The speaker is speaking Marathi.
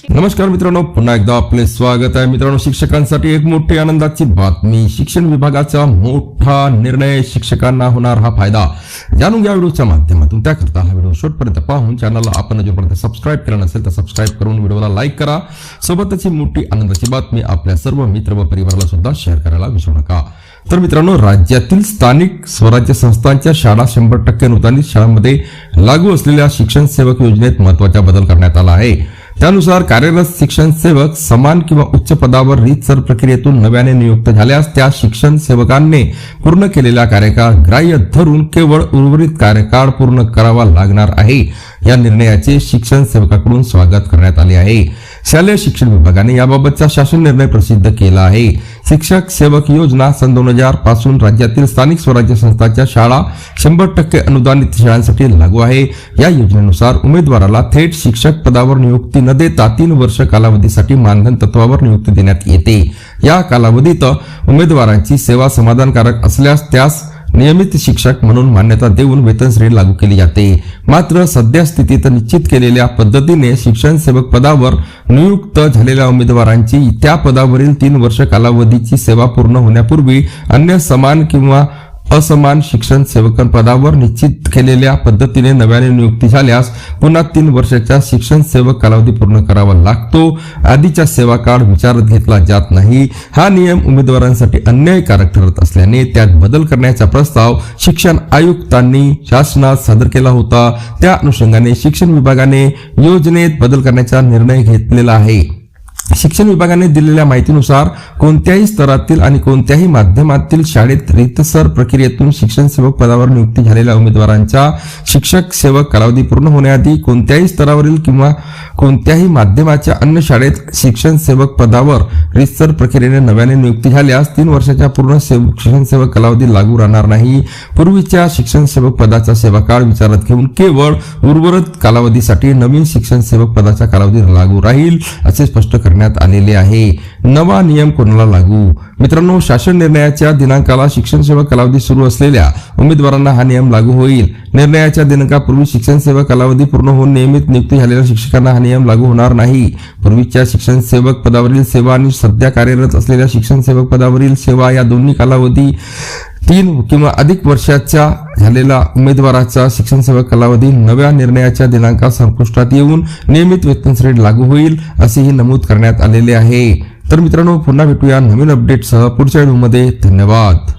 नमस्कार मित्रांनो, पुन्हा एकदा आपले स्वागत आहे. मित्रांनो, शिक्षकांसाठी एक मोठी आनंदाची बातमी. शिक्षण विभागाचा मोठा निर्णय, शिक्षकांना होणार हा फायदा. जाणून घ्या व्हिडिओच्या माध्यमातून. त्याकरता हा व्हिडिओ शेवटपर्यंत पाहून चॅनलला आपण जोपर्यंत सबस्क्राईब केलं नसेल तर सबस्क्राईब करून व्हिडिओला लाईक करा. सोबतच ही मोठी आनंदाची बातमी आपल्या सर्व मित्र व परिवाराला सुद्धा शेअर करायला विसरू नका. तर मित्रांनो, राज्यातील स्थानिक स्वराज्य संस्थांच्या शाळा 100% अनुदानित शाळांमध्ये लागू असलेल्या शिक्षण सेवक योजनेत महत्त्वाचा बदल करण्यात आला आहे. त्यानुसार कार्यरत शिक्षण सेवक समान किंवा उच्च पदावर रीतसर प्रक्रियेतून नव्याने नियुक्त झाल्यास त्या शिक्षण सेवकांनी पूर्ण केलेला कार्यकाळ ग्राह्य धरून केवळ उर्वरित कार्यकाळ पूर्ण करावा लागणार आहे. या निर्णयाचे शिक्षण सेवकाकडून स्वागत करण्यात आले आहे. शालेय शिक्षण विभागाने याबाबतचा शासन निर्णय प्रसिद्ध केला आहे. शिक्षक सेवक योजना सन 2000 पासून राज्यातील स्थानिक स्वराज्य संस्थांच्या शाळा 100% अनुदानित शाळांसाठी लागू आहे. या योजनेनुसार उमेदवाराला थेट शिक्षक पदावर नियुक्ती न देता 3 वर्ष कालावधीसाठी मानधन तत्वावर नियुक्ती देण्यात येते. या कालावधीत उमेदवारांची सेवा समाधानकारक असल्यास त्यास नियमित शिक्षक म्हणून मान्यता देऊन वेतन श्रेणी लागू केली जाते. मात्र सध्या स्थितीत निश्चित केलेल्या पद्धतीने शिक्षण सेवक पदावर नियुक्त झालेल्या उमेदवारांची त्या पदावरील 3 वर्ष कालावधीची सेवा पूर्ण होण्यापूर्वी अन्य समान किंवा असमान शिक्षण सेवक पदावर निश्चित केलेल्या पद्धतीने नव्याने नियुक्ती झाल्यास पुन्हा 3 वर्षाचा शिक्षण सेवक कालावधी पूर्ण करावा लागतो. आधीचा सेवा काळ विचारात घेतला जात नाही. हा नियम उमेदवारांसाठी अन्यायकारक ठरत असल्याने त्यात बदल करण्याचा प्रस्ताव शिक्षण आयुक्तांनी शासनात सादर केला होता. त्या अनुषंगाने शिक्षण विभागाने योजनेत बदल करण्याचा निर्णय घेतलेला आहे. शिक्षण विभागाने दिलेल्या माहितीनुसार कोणत्याही स्तरातील आणि कोणत्याही माध्यमातील शाळेत रीतसर प्रक्रियेतून शिक्षण सेवक पदावर नियुक्ती झालेल्या उमेदवारांचा शिक्षक सेवक कालावधी पूर्ण होण्याआधी कोणत्याही स्तरावरील किंवा कोणत्याही माध्यमाच्या अन्य शाळेत शिक्षण सेवक पदावर रीतसर प्रक्रियेने नव्याने नियुक्ती झाल्यास 3 वर्षाच्या पूर्ण शिक्षण सेवक कालावधी लागू राहणार नाही. पूर्वीच्या शिक्षण सेवक पदाचा सेवाकाळ विचारात घेऊन केवळ उर्वरित कालावधीसाठी नवीन शिक्षण सेवक पदाचा कालावधी लागू राहील असे स्पष्ट करण्यात आलेले आहे. नवा नियम कोणाला लागू? मित्रांनो, शासन निर्णयाच्या दिनांकाला शिक्षण सेवक कालावधी सुरू असलेल्या उमेदवारांना हा नियम लागू होईल. निर्णयाच्या दिनांकापूर्वी शिक्षण सेवक कालावधी पूर्ण होऊन नियमित नियुक्ती झालेल्या शिक्षकांना हा नियम लागू होणार नाही. पूर्वीच्या शिक्षण सेवक पदावरील सेवा आणि सध्या कार्यरत असलेल्या शिक्षण सेवक पदावरील सेवा या दोन्ही कालावधी 3 किंवा अधिक वर्षाचा झालेला उमेदवाराचा शिक्षण सेवक कालावधी नव्या निर्णयाच्या दिनांकात संपुष्टात येऊन नियमित वेतन श्रेणी लागू होईल असेही नमूद करण्यात आलेले आहे. तर मित्रांनो, पुन्हा भेटूया नवीन अपडेटसह पुढच्या व्हिडिओमध्ये. धन्यवाद.